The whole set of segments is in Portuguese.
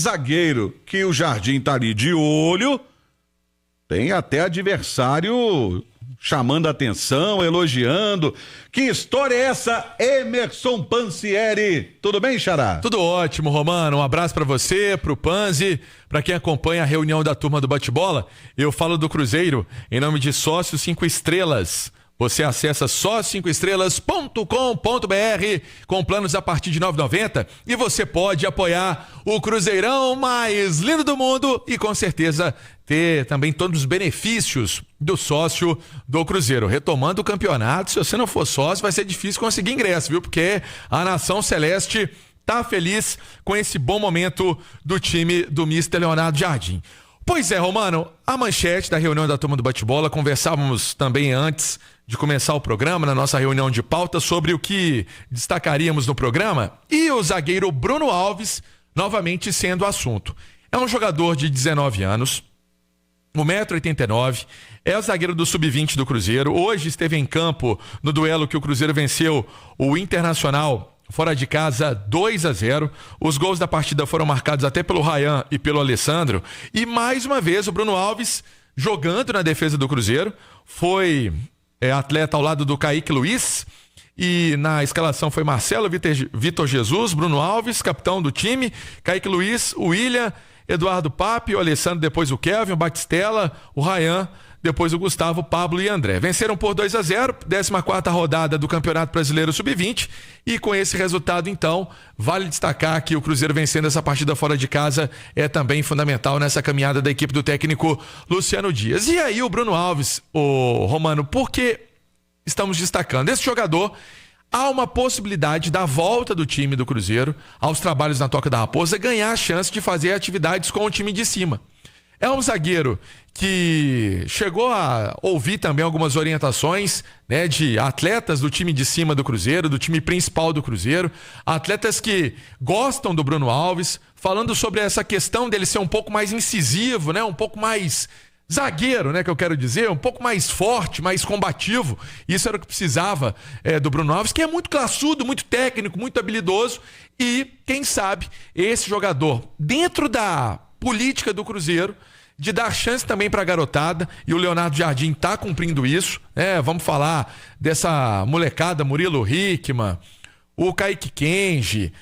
zagueiro que o Jardim tá ali de olho, tem até adversário chamando a atenção, elogiando. Que história é essa, Emerson Pansieri? Tudo bem, Xará? Tudo ótimo, Romano. Um abraço pra você, pro Panzi, pra quem acompanha a reunião da turma do Bate-Bola. Eu falo do Cruzeiro em nome de Sócio 5 Estrelas. Você acessa só5estrelas.com.br com planos a partir de R$ 9,90 e você pode apoiar o Cruzeirão mais lindo do mundo e com certeza ter também todos os benefícios do sócio do Cruzeiro. Retomando o campeonato, se você não for sócio vai ser difícil conseguir ingresso, viu? Porque a Nação Celeste tá feliz com esse bom momento do time do Mister Leonardo Jardim. Pois é, Romano, a manchete da reunião da turma do Bate-Bola, conversávamos também antes de começar o programa, na nossa reunião de pauta, sobre o que destacaríamos no programa, e o zagueiro Bruno Alves novamente sendo o assunto. É um jogador de 19 anos, 1,89 m, é o zagueiro do Sub-20 do Cruzeiro, hoje esteve em campo no duelo que o Cruzeiro venceu o Internacional fora de casa 2-0. Os gols da partida foram marcados até pelo Ryan e pelo Alessandro. E mais uma vez o Bruno Alves jogando na defesa do Cruzeiro. Foi atleta ao lado do Kaique Luiz. E na escalação foi Marcelo, Vitor Jesus, Bruno Alves, capitão do time, Kaique Luiz, o William, Eduardo Pape, o Alessandro, depois o Kelvin, o Batistella, o Ryan, depois o Gustavo, Pablo e André. Venceram por 2-0, 14ª rodada do Campeonato Brasileiro Sub-20, e com esse resultado, então, vale destacar que o Cruzeiro vencendo essa partida fora de casa é também fundamental nessa caminhada da equipe do técnico Luciano Dias. E aí o Bruno Alves, o Romano, por que estamos destacando? Esse jogador, há uma possibilidade da volta do time do Cruzeiro aos trabalhos na Toca da Raposa, ganhar a chance de fazer atividades com o time de cima. É um zagueiro que chegou a ouvir também algumas orientações, né, de atletas do time de cima do Cruzeiro, do time principal do Cruzeiro, atletas que gostam do Bruno Alves, falando sobre essa questão dele ser um pouco mais incisivo, né, um pouco mais zagueiro, né, que eu quero dizer, um pouco mais forte, mais combativo. Isso era o que precisava do Bruno Alves, que é muito classudo, muito técnico, muito habilidoso, e quem sabe esse jogador, dentro da política do Cruzeiro, de dar chance também para a garotada, e o Leonardo Jardim está cumprindo isso, vamos falar dessa molecada, Murilo Hickman, o Kaique Kenji,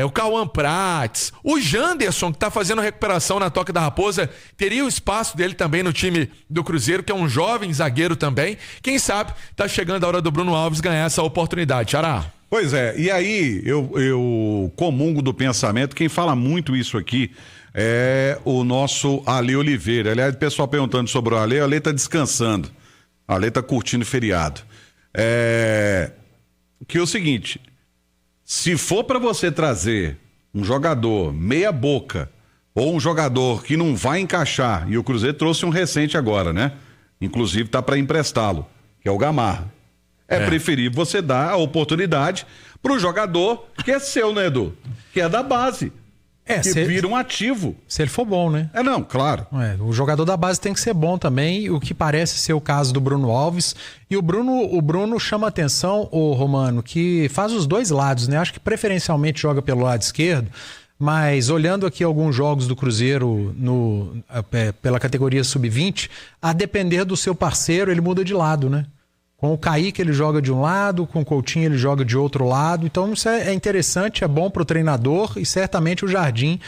o Cauã Prates, o Janderson, que está fazendo recuperação na Toca da Raposa, teria o espaço dele também no time do Cruzeiro, que é um jovem zagueiro também. Quem sabe está chegando a hora do Bruno Alves ganhar essa oportunidade, Xará. Pois é, e aí eu comungo do pensamento, quem fala muito isso aqui é o nosso Ale Oliveira. Aliás, o pessoal perguntando sobre o Ale tá descansando, Ale tá curtindo feriado. Que é o seguinte, se for para você trazer um jogador meia boca ou um jogador que não vai encaixar, e o Cruzeiro trouxe um recente agora, né? Inclusive tá para emprestá-lo, que é o Gamarra. É preferível você dar a oportunidade pro jogador que é seu, né, Edu? Que é da base. Que vira um ativo. Se ele for bom, né? Não, claro. O jogador da base tem que ser bom também, o que parece ser o caso do Bruno Alves. E o Bruno chama atenção, o Romano, que faz os dois lados, né? Acho que preferencialmente joga pelo lado esquerdo, mas olhando aqui alguns jogos do Cruzeiro pela categoria Sub-20, a depender do seu parceiro, ele muda de lado, né? Com o Kaique ele joga de um lado, com o Coutinho ele joga de outro lado. Então isso é interessante, é bom para o treinador, e certamente o Jardim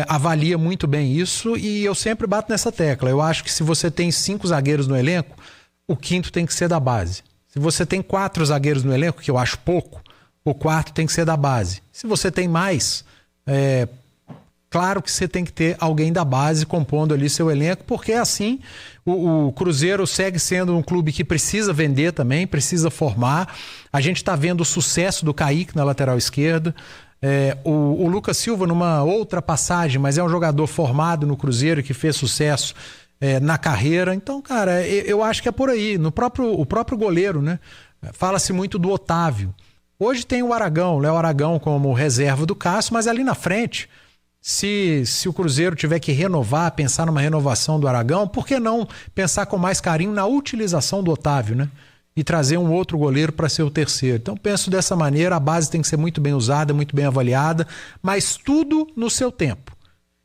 avalia muito bem isso, e eu sempre bato nessa tecla. Eu acho que se você tem 5 zagueiros no elenco, o quinto tem que ser da base. Se você tem 4 zagueiros no elenco, que eu acho pouco, o quarto tem que ser da base. Se você tem mais, claro que você tem que ter alguém da base compondo ali seu elenco, porque assim o Cruzeiro segue sendo um clube que precisa vender também, precisa formar. A gente está vendo o sucesso do Kaique na lateral esquerda, o Lucas Silva numa outra passagem, mas é um jogador formado no Cruzeiro que fez sucesso na carreira. Então, cara, eu acho que é por aí. O próprio goleiro, né? Fala-se muito do Otávio. Hoje tem o Léo Aragão como reserva do Cássio, mas ali na frente, se o Cruzeiro tiver que renovar, pensar numa renovação do Aragão, por que não pensar com mais carinho na utilização do Otávio, né? E trazer um outro goleiro para ser o terceiro. Então penso dessa maneira, a base tem que ser muito bem usada, muito bem avaliada, mas tudo no seu tempo.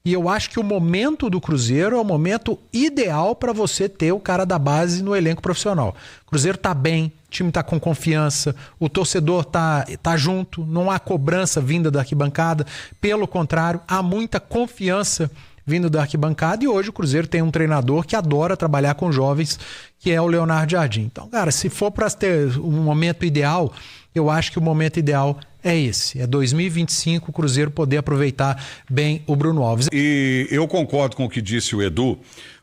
E eu acho que o momento do Cruzeiro é o momento ideal para você ter o cara da base no elenco profissional. O Cruzeiro tá bem, o time tá com confiança, o torcedor tá junto, não há cobrança vinda da arquibancada. Pelo contrário, há muita confiança vindo da arquibancada, e hoje o Cruzeiro tem um treinador que adora trabalhar com jovens, que é o Leonardo Jardim. Então, cara, se for para ter um momento ideal, eu acho que o momento ideal é esse. É 2025 o Cruzeiro poder aproveitar bem o Bruno Alves. E eu concordo com o que disse o Edu,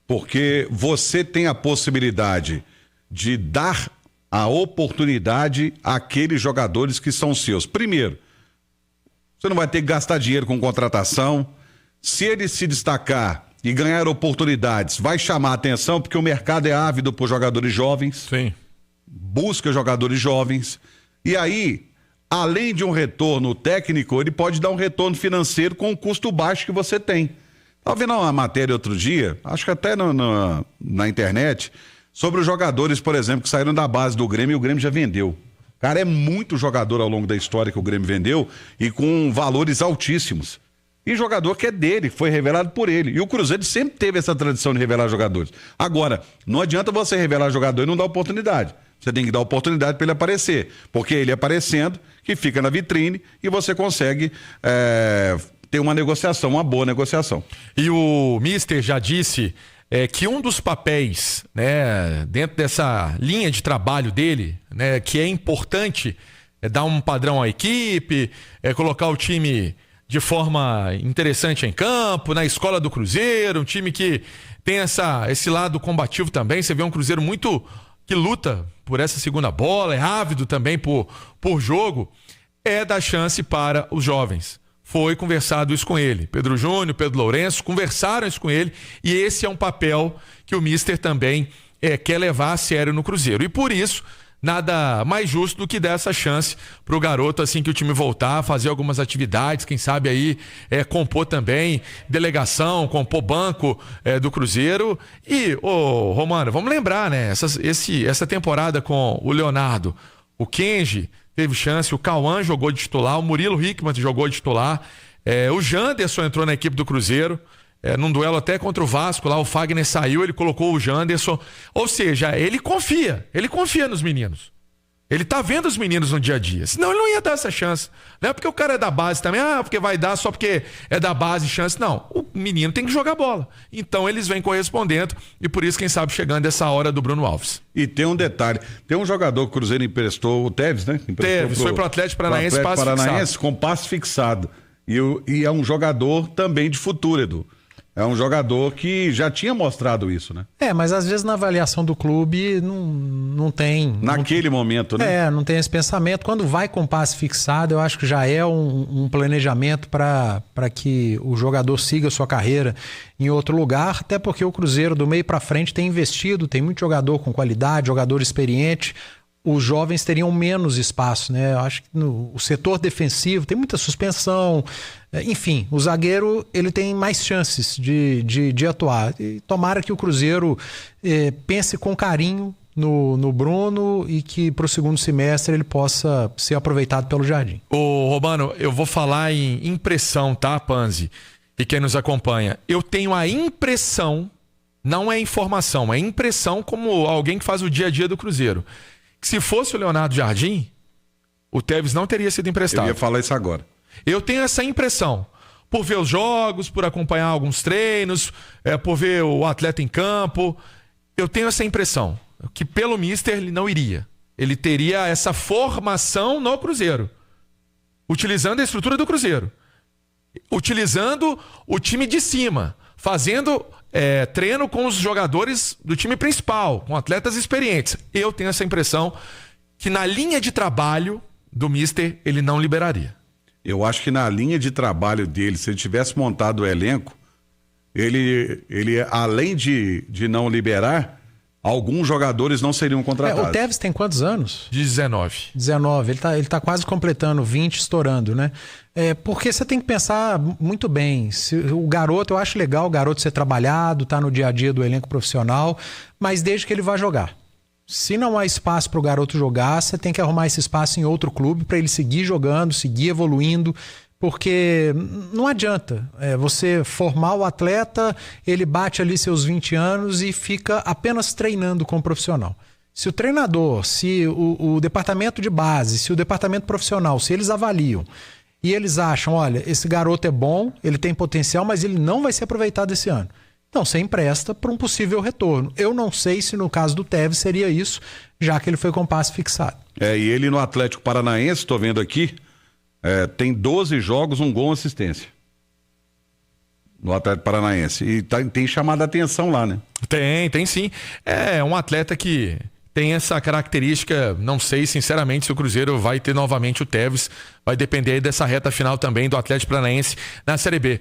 porque você tem a possibilidade de dar a oportunidade àqueles jogadores que são seus. Primeiro, você não vai ter que gastar dinheiro com contratação. Se ele se destacar e ganhar oportunidades, vai chamar a atenção, porque o mercado é ávido por jogadores jovens. Sim. Busca jogadores jovens. E aí, além de um retorno técnico, ele pode dar um retorno financeiro com o custo baixo que você tem. Estava vendo uma matéria outro dia, acho que até na internet, sobre os jogadores, por exemplo, que saíram da base do Grêmio e o Grêmio já vendeu. Cara, é muito jogador ao longo da história que o Grêmio vendeu e com valores altíssimos. E jogador que é dele, foi revelado por ele. E o Cruzeiro sempre teve essa tradição de revelar jogadores. Agora, não adianta você revelar jogador e não dar oportunidade. Você tem que dar oportunidade para ele aparecer. Porque ele aparecendo, que fica na vitrine, e você consegue ter uma negociação, uma boa negociação. E o Mister já disse que um dos papéis, né, dentro dessa linha de trabalho dele, né, que é importante, é dar um padrão à equipe, colocar o time de forma interessante em campo, na escola do Cruzeiro, um time que tem esse lado combativo também. Você vê um Cruzeiro muito que luta por essa segunda bola, é ávido também por jogo, é dar chance para os jovens. Foi conversado isso com ele. Pedro Júnior, Pedro Lourenço, conversaram isso com ele, e esse é um papel que o Mister também quer levar a sério no Cruzeiro. E por isso, nada mais justo do que dar essa chance para o garoto, assim que o time voltar, fazer algumas atividades, quem sabe aí compor também delegação, compor banco do Cruzeiro. E, Romano, vamos lembrar, né? Essa temporada com o Leonardo, o Kenji teve chance, o Cauã jogou de titular, o Murilo Hickman jogou de titular, o Janderson entrou na equipe do Cruzeiro, num duelo até contra o Vasco, lá o Fagner saiu, ele colocou o Janderson. Ou seja, ele confia nos meninos. Ele tá vendo os meninos no dia a dia. Senão ele não ia dar essa chance. Não é porque o cara é da base também, porque vai dar só porque é da base chance. Não, o menino tem que jogar bola. Então eles vêm correspondendo, e por isso, quem sabe, chegando essa hora do Bruno Alves. E tem um detalhe, tem um jogador que o Cruzeiro emprestou, o Tevez, né? Foi pro Atlético Paranaense, passe fixado. Com passe fixado. E é um jogador também de futuro, Edu. É um jogador que já tinha mostrado isso, né? Mas às vezes na avaliação do clube não tem... Naquele momento, né? Não tem esse pensamento. Quando vai com passe fixado, eu acho que já é um planejamento para que o jogador siga sua carreira em outro lugar, até porque o Cruzeiro do meio para frente tem investido, tem muito jogador com qualidade, jogador experiente. Os jovens teriam menos espaço, né? Eu acho que o setor defensivo tem muita suspensão, enfim, o zagueiro ele tem mais chances de atuar. E tomara que o Cruzeiro pense com carinho no Bruno e que para o segundo semestre ele possa ser aproveitado pelo Jardim. Ô Romano, eu vou falar em impressão, tá, Panzi? E quem nos acompanha, eu tenho a impressão, não é informação, é impressão como alguém que faz o dia a dia do Cruzeiro, que se fosse o Leonardo Jardim, o Tevez não teria sido emprestado. Eu ia falar isso agora. Eu tenho essa impressão, por ver os jogos, por acompanhar alguns treinos, por ver o atleta em campo. Eu tenho essa impressão, que pelo Mister ele não iria. Ele teria essa formação no Cruzeiro, utilizando a estrutura do Cruzeiro, utilizando o time de cima, fazendo treino com os jogadores do time principal, com atletas experientes. Eu tenho essa impressão que na linha de trabalho do Mister ele não liberaria. Eu acho que na linha de trabalho dele, se ele tivesse montado o elenco, ele além de não liberar, alguns jogadores não seriam contratados. O Tevez tem quantos anos? 19. 19. Ele tá quase completando 20, estourando, né? Porque você tem que pensar muito bem. O garoto, eu acho legal o garoto ser trabalhado, tá no dia a dia do elenco profissional, mas desde que ele vá jogar. Se não há espaço para o garoto jogar, você tem que arrumar esse espaço em outro clube para ele seguir jogando, seguir evoluindo, Porque não adianta você formar o atleta, ele bate ali seus 20 anos e fica apenas treinando com o profissional. Se o treinador, se o departamento de base, se o departamento profissional, se eles avaliam e eles acham, olha, esse garoto é bom, ele tem potencial, mas ele não vai ser aproveitado esse ano. Então, você empresta para um possível retorno. Eu não sei se no caso do Tevez seria isso, já que ele foi com passe fixado. E ele no Atlético Paranaense, estou vendo aqui, tem 12 jogos, 1 gol, 1 assistência. No Atlético Paranaense. E tem chamado a atenção lá, né? Tem sim. É um atleta que tem essa característica. Não sei, sinceramente, se o Cruzeiro vai ter novamente o Tevez. Vai depender aí dessa reta final também do Atlético Paranaense na Série B.